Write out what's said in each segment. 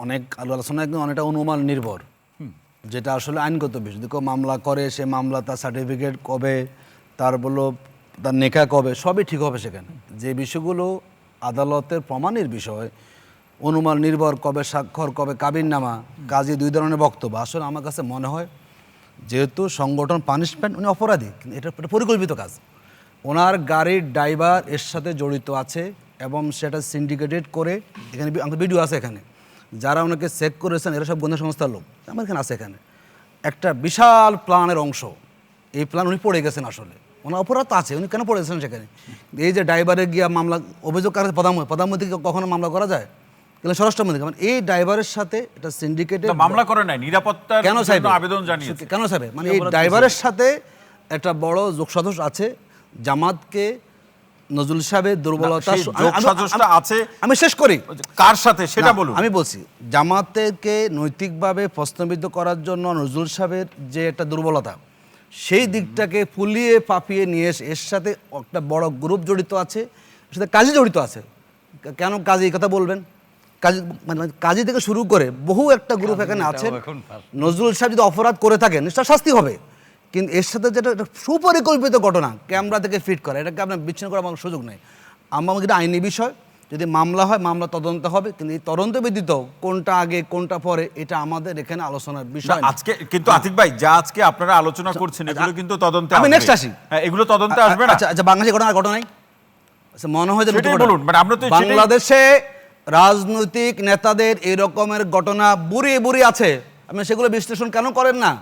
অনেক আলোচনা একদম অনেকটা অনুমান নির্ভর, যেটা আসলে আইনগত বিষয়। যদি কেউ মামলা করে, সে মামলা তার সার্টিফিকেট কবে, তার বললো তার নেকা কবে, সবই ঠিক হবে সেখানে। যে বিষয়গুলো আদালতের প্রমাণের বিষয়, অনুমান নির্ভর, কবে স্বাক্ষর, কবে কাবিননামা, কাজী দুই ধরনের বক্তব্য। আসলে আমার কাছে মনে হয় যেহেতু সংগঠন পানিশমেন্ট, উনি অপরাধী, কিন্তু এটা পরিকল্পিত কাজ। ওনার গাড়ির ড্রাইভার এর সাথে জড়িত আছে এবং সেটা সিন্ডিকেটেড করে, এখানে আমাদের ভিডিও আছে, এখানে যারা ওনাকে চেক করেছেন এরা সব গোয়েন্দা সংস্থার লোক, আমার এখানে আছে। এখানে একটা বিশাল প্ল্যানের অংশ, এই প্ল্যান উনি পড়ে গেছেন। আসলে ওনার অপরাধ তো আছে, উনি কেন পড়েছেন সেখানে? এই যে ড্রাইভারে গিয়া মামলা, অভিযোগ কার প্রধানমন্ত্রীকে কখনো মামলা করা যায়? কিন্তু স্বরাষ্ট্রমন্ত্রী, মানে এই ড্রাইভারের সাথে এটা সিন্ডিকেটেড মামলা করে নাই, নিরাপত্তার জন্য আবেদন জানিয়েছে। কেন সাহেব? মানে এই ড্রাইভারের সাথে একটা বড় যোগসাজশ আছে। জামাতকে নজরুল সাহেবের দুর্বলতা আছে, আমি শেষ করি। কার সাথে সেটা বলুন। আমি বলছি জামাতকে নৈতিকভাবে প্রশ্নবিদ্ধ করার জন্য নজরুল সাহেবের যে একটা দুর্বলতা, সেই দিকটাকে ফুলিয়ে পাপিয়ে নিয়ে এসে এর সাথে একটা বড় গ্রুপ জড়িত আছে, এর সাথে কাজী জড়িত আছে। কেন কাজী এই কথা বলবেন? কাজী মানে কাজী থেকে শুরু করে বহু একটা গ্রুপ এখানে আছে। নজরুল সাহেব যদি অপরাধ করে থাকেন নিশ্চয় শাস্তি হবে, কিন্তু এর সাথে যেটা সুপরিকল্পিত ঘটনা, ক্যামেরা থেকে ফিট করা, এটাকে আপনার বিচ্ছিন্ন করার আমার সুযোগ নেই। আমার এটা আইনি বিষয়, যদি মামলা হয় মামলা তদন্ত হবে, কিন্তু এই তদন্ত ব্যতীত কোনটা আগে কোনটা পরে এটা আমাদের এখানে আলোচনার বিষয় আজকে। কিন্তু আতিক ভাই, যা আজকে আপনারা আলোচনা করছেন এগুলো কিন্তু তদন্তে আমি নেক্সট আসি। এগুলো তদন্তে আসবে না। আচ্ছা, বাংলাদেশের ঘটনাই আচ্ছা মনে হয় যে বলুন, মানে আমরা তো বাংলাদেশে রাজনৈতিক নেতাদের এই রকমের ঘটনা বুড়িয়ে বুড়িয়ে আছে, আপনি সেগুলো বিশ্লেষণ কেন করেন না?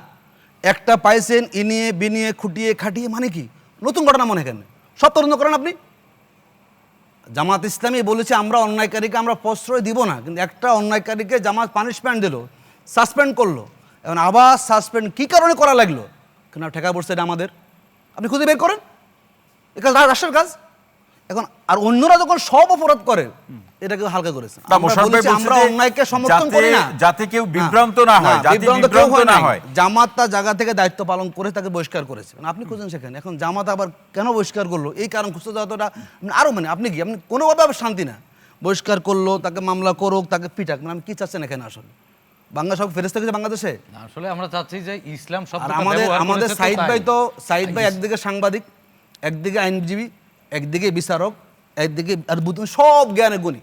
একটা পাইছেন ইনিয়ে বিনিয়ে খুঁটিয়ে খাটিয়ে, মানে কি নতুন ঘটনা মনে কেন? সব তদন্ত করেন আপনি। জামাত ইসলামী বলেছে আমরা অন্যায়কারীকে আমরা প্রশ্রয় দিব না, কিন্তু একটা অন্যায়কারীকে জামাত পানিশমেন্ট দিল, সাসপেন্ড করলো, এখন আবার সাসপেন্ড কী কারণে করা লাগলো? কেন ঠেকা পড়ছে এটা আমাদের, আপনি খুঁজে বের করেন। এটা রাষ্ট্রের কাজ। এখন আর অন্যরা যখন সব অপরাধ করে, এটাকে হালকা করেছে। আমরা অন্যায়কে সমর্থন করি না, যাতে কেউ বিভ্রান্ত না হয়, জামাত তার জায়গা থেকে দায়িত্ব পালন করে তাকে বহিষ্কার করেছে। আপনি খুঁজেন সেখানে। এখন জামাত আবার কেন বহিষ্কার করলো, এই কারণ খুঁজতে যাওয়াটা আরো, মানে আপনি কি আপনি কোনোভাবে শান্তি না, বহিষ্কার করলো, তাকে মামলা করুক, তাকে পিটাক, মানে আপনি কি চাচ্ছেন এখানে? আসলে বাংলা সব ফেরেশতা গেছে বাংলাদেশে। আসলে আমরা চাচ্ছি যে ইসলাম শব্দটা আমাদের সাইদ ভাই একদিকে সাংবাদিক, একদিকে আইনজীবী, একদিকে বিচারক, একদিকে আর সব জ্ঞানের গুণী,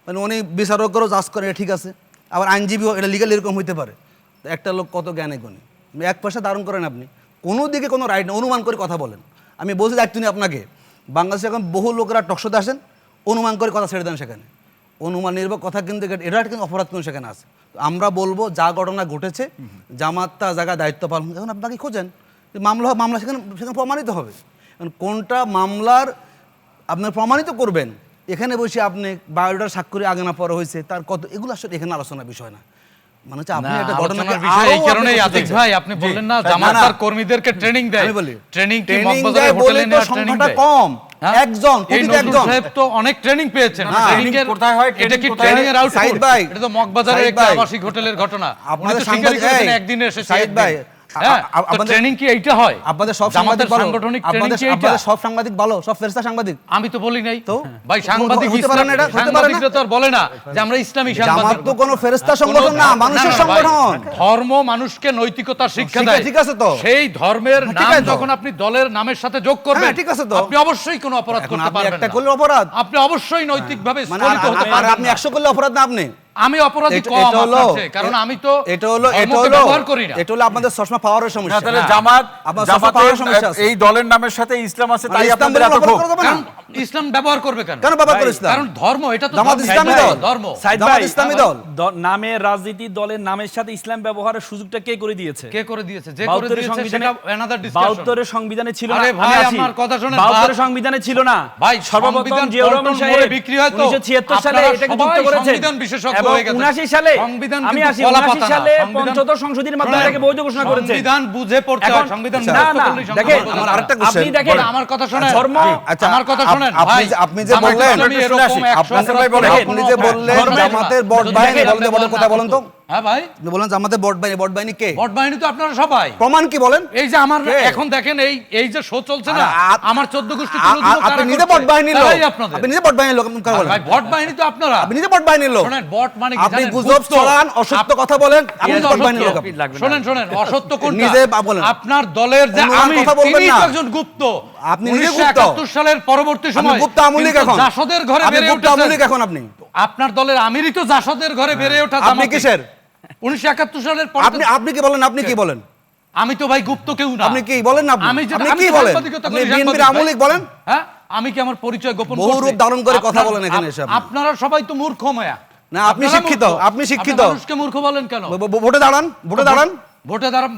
মানে উনি বিচারকেরও জাজ করে ঠিক আছে, আবার আইনজীবীও এটা লিগাল এরকম হইতে পারে। একটা লোক কত জ্ঞানে গুণী, এক পয়সা ধারণ করেন আপনি, কোনো দিকে কোনো রাইট না, অনুমান করে কথা বলেন। আমি বলছি দায়িত্ব নিয়ে আপনাকে, বাংলাদেশে এখন বহু লোকেরা টকশোতে আসেন, অনুমান করে কথা ছেড়ে দেন সেখানে। অনুমান নির্ভর কথা কিন্তু এটা কিন্তু অপরাধ কিন্তু সেখানে আছে। আমরা বলবো যা ঘটনা ঘটেছে, জামাত তার জায়গায় দায়িত্ব পালন, এখন আপনাকে খোঁজেন মামলা সেখানে প্রমাণিত হবে। কোনটা মামলার আপনার প্রমাণিত করবেন, এখানে বসে আপনি বায়োডাটার স্বাক্ষরে আগে না পরে হয়েছে তার কত, এগুলো আসলে এখানে আলোচনার বিষয় না। মানে হচ্ছে আপনি একটা ঘটনার বিষয় এই কারণেই আতিক ভাই আপনি বললেন না জামাত তার কর্মীদেরকে ট্রেনিং দেয়, আমি বলি ট্রেনিং কি মগবাজারের হোটেলে নেওয়া ট্রেনিং দেয় কম, একজন প্রতিটা একজন সাহেব তো অনেক ট্রেনিং পেয়েছেন। ট্রেনিং এর কোথায় হয়, এটা কি ট্রেনিং এর আউটপুট? সাইদ ভাই, এটা তো মগবাজারের একটা আবাসিক হোটেলের ঘটনা। আপনাদের সাংবাদিক একদিনে এসে সাইদ ভাই ট্রেনিং কি এইটা হয়? আপনাদের সব সাংবাদিক সাংগঠনিক ট্রেনিং কি এইটা? আপনাদের সব সাংবাদিক ভালো, সব ফেরেশতা সাংবাদিক? আমি তো বলি নাই তো ভাই, সাংবাদিক হতে পারে না, এটা হতে পারে না। তো আর বলে না যে আমরা ইসলামী সাংবাদিক। জামাত তো কোনো ফেরেশতা সংগঠন না, মানুষের সংগঠন। ধর্ম মানুষকে নৈতিকতার শিক্ষা দেয়, ঠিক আছে তো? সেই ধর্মের নাম যখন আপনি দলের নামের সাথে যোগ করবেন, ঠিক আছে তো? আপনি অবশ্যই কোনো অপরাধ করতে পারবেন না। একটা করলে অপরাধ, আপনি অবশ্যই নৈতিকভাবে স্খলিত হতে পারবেন। আপনি 100 করলে অপরাধ না আপনি? আমি অপরাধী কম আপনার চেয়ে, কারণ আমি তো এটা ব্যবহার করি না। এটা হলো আপনাদের চশমা পাওয়ারের সমস্যা। তাহলে জামাত এই দলের নামের সাথে ইসলাম আছে, তাই আপনাদের এত ক্ষোভ। ইসলাম ব্যবহার করবে কেন? কেন ব্যবহার করে? কারণ ধর্ম, এটা তো জামাত ইসলামী দল, ধর্ম জামাত ইসলামী দল নামের রাজনীতি দলের নামের সাথে ইসলাম ব্যবহারের সুযোগটা কে করে দিয়েছে? কে করে দিয়েছে? যে করে দিয়েছে সেটা অ্যানাদার ডিসকাশন। 72 এর সংবিধানে ছিল না। আরে ভাই আমার কথা শুনেন, 72 এর সংবিধানে ছিল না ভাই। সর্বপ্রথম জিয়াউর রহমান সাহেব বিক্রি হয় তো 1976 সালে এটাকে যুক্ত করেছেন, সংবিধান বিশেষজ্ঞ হয়ে গেছে। 79 সালে আমি 79 সালে পঞ্চদশ সংশোধনীর মাধ্যমে এটাকে বৈধ ঘোষণা করেছেন। সংবিধান বুঝে পড়তে হয়, সংবিধান না না। দেখেন আমার আরেকটা কোশ্চেন, আপনি দেখেন আমার কথা শুনেন, ধর্ম, আমার কথা শুনেন ভাই। আপনি যে বললেন, আপনি যে বললেন জামাতের বড় ভাই, বলেন কথা বলেন তো। হ্যাঁ ভাই, আপনি বলেন জামাতে ভোট বাহিনী কে? ভোট বাহিনী তো আপনারা সবাই। প্রমাণ কি বলেন? এই যে আমার কে? এখন দেখেন এই যে শো চলছে না, আমার 14 গোষ্ঠী আপনি নিজে ভোট বাহিনীর লোক, আপনি নিজে ভোট বাহিনীর লোক, কার বলেন? ভাই ভোট বাহিনী তো আপনারা, আপনি নিজে ভোট বাহিনীর লোক। শুনেন ভোট মানে কি আপনি জানেন? গুজব গুপ্ত। ছড়ান, অসত্য কথা বলেন, আপনি আপনি ভোট বাহিনীর লোক। অসত্য। শুনেন অসত্য কোনটা? নিজে বলেন। আপনার দলের যে অন্য আমির, কথা বলবেন তিনি না। তো একজন গুপ্ত। আপনি নিজে গুপ্ত। 1971 সালের পরবর্তী সময় গুপ্ত আমলিক কিন্তু এখন। জাসদের ঘরে আপনি বেড়ে গুপ্ত উঠেছেন। আমলিক এখন আপনি। আপনার দলের আমিরই তো জাসদের ঘরে বেড়ে ওঠা আপনি জামাতি। কিসের? 1971 সালের পর আপনি কি বলেন? আপনি কি বলেন? আমি তো ভাই গুপ্ত কেউ না। আপনি কি বলেন না? আমি যেটা- আপনি আমি কি তো বলেন? সাংবাদিকতা আপনি করি, বিএনপির সাংবাদিক আমলিক ভাই। বলেন? হ্যাঁ, আমি কি আমার পরিচয় গোপন বহু করছি? রূপ ধারণ করে কথা আপনার- বলেন এখানে এসে আপনি। আপনারা সবাই তো মূর্খ মায়া। না, আপনি আপনারা শিক্ষিত, মূর্খ। আপনি শিক্ষিত। আপনি মানুষকে মূর্খ বলেন কেন? ভোটে দাঁড়ান, ভোটে দাঁড়ান।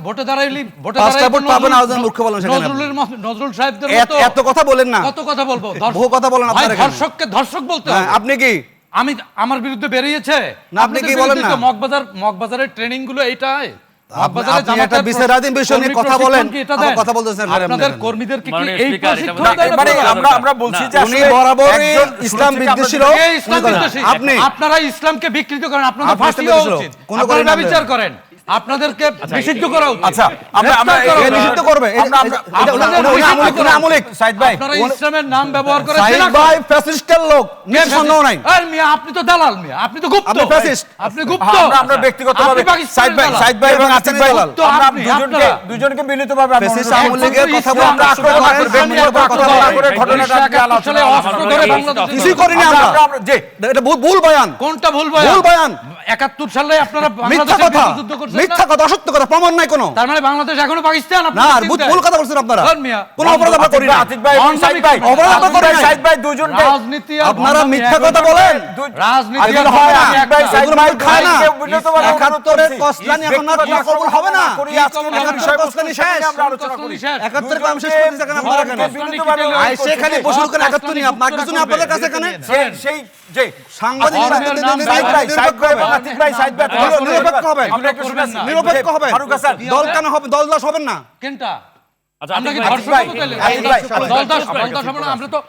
ভোটে দাঁড়াইলি পাঁচটা ভোট পাবেন, আরেকজন মূর্খ বলেন সেখানে আপনি। নজরুল সাহেবদের মতো এত কথা বলেন না। কত কথা বলবো? বহু কথা বলেন ভাই, আপনারা এখানে। ধর্ষককে ধর্ষক বলতে হ্যাঁ, হবে। আপনি কি? আমি আমার বিরুদ্ধে বেরিয়েছে না, আপনি কি বলেন না? মগবাজারের ট্রেনিং গুলো এইটাই। আপনি একটা বিচারাধীন বিষয় নিয়ে কথা বলেন, আবার কথা বলতেছেন ম্যাডাম। আপনাদের কর্মীদেরকে কি মাননীয় এই স্পিকার, এটা প্রশিক্ষণ দেয় না? মানে আমরা বলছি যে উনি আসলে বরাবরই একজন ইসলাম শুরু থেকে বিদ্বেষী আমরা লোক। এই ইসলাম বিদ্বেষী। আপনি আপনারা ইসলামকে বিকৃত করেন, আপনাদের আপনি ফাঁসি ইসলাম হওয়া বিদ্বেষী উচিত। লোক। কোনো আপনারা করেন না বিচার করেন, আপনাদেরকে নিষিদ্ধ করা উচিত। আচ্ছা, আমরা গ্রেফতার করা এ উচিত। নিষিদ্ধ করবে। আপনাদের আমলিক। সাইদ ভাই আপনারা ইসলামের নাম ব্যবহার করে সাহিদ জেনা করেন। ভাই ফ্যাসিস্টের লোক, নিশ্চয় সন্দেহ নাই। এই মিয়া, আপনি তো দালাল মিয়া, আপনি তো গুপ্ত। আপনি fascist। আপনি গুপ্ত। আমরা ব্যক্তিগতভাবে আপনি পাকিস্তানের দালাল। সাইদ ভাই এবং আতিক ভাই দালাল। তো আমরা আপনি, দুজনকে মিলিতভাবে আমরা ফ্যাসিস্ট অনুরোধ আমল লীগের কথা ইসলাম বলতে আক্রমণ আক্রমণ করেন, করেন, ব্যক্তিগত কথা আক্রমণ বলেন। করে ঘটনাটা 1971 সালে অস্ত্র ধরে বাংলাদেশে কিছুই করিনি আমরা। যে এটা ভুল বয়ান। কোনটা ভুল বয়ান? ভুল বয়ান। 71 সালে আপনারা মিথ্যা বাংলাদেশের কথা, বিরুদ্ধে যুদ্ধ করছেন মিথ্যা না? কথা, অসত্য কথা, প্রমাণ নাই কোনো। তার মানে বাংলাদেশ এখনো পাকিস্তান? না, আপনারা আর চিন্তায়? ভুল কথা বলছেন আপনারা। ধর মিয়া। কোনো অপরাধ আমরা করি না। আতিক ভাই এবং সাইদ ভাই অপরাধ আমরা করি নাই। সাইদ ভাই দুজনকে রাজনীতি আর আপনারা ভণ্ডামি মিথ্যা এক কথা নয়। বলেন। রাজনীতি এগুলো আর হয় না। ভণ্ডামি এক ভাই, নয়। সাইদ এগুলো ভাই মাইর খায় না। বিনীতভাবে অনুরোধ 71-এর করছি। কসলানি এখন আর ব্যক্তিগত কবুল হবে না। করি কি আজকে কবুল হবে না? বিষয়বস্তু নিয়ে শেষ। আমরা আলোচনা করি। 71-এর কাম শেষ করে দিয়েছে কেন আপনারা এখানে? বিনীতভাবে অনুরোধ আয় করছি। সেখানে বসে রুকেন 71 নিয়ে, আপনার কিছু নেই আপনাদের কাছে এখানে। সেই যে সাংবাদিক ধর্মের নাম সাইদ ভাই, সাইদ ভাই এবং আতিক ভাই, সাইদ ভাই, নিরপেক্ষ হবেন। আমরা একটু শুনে আসি। নিরপেক্ষ হবেন। ফারুক হাসান, দল কেন হবে? দল দাস হবেন না। কেনটা? আচ্ছা, আমরা কি আতিক ভাই, ধর্ষক হতে গেলে? আতিক ভাই, দল দাস হবে না, আমরা তো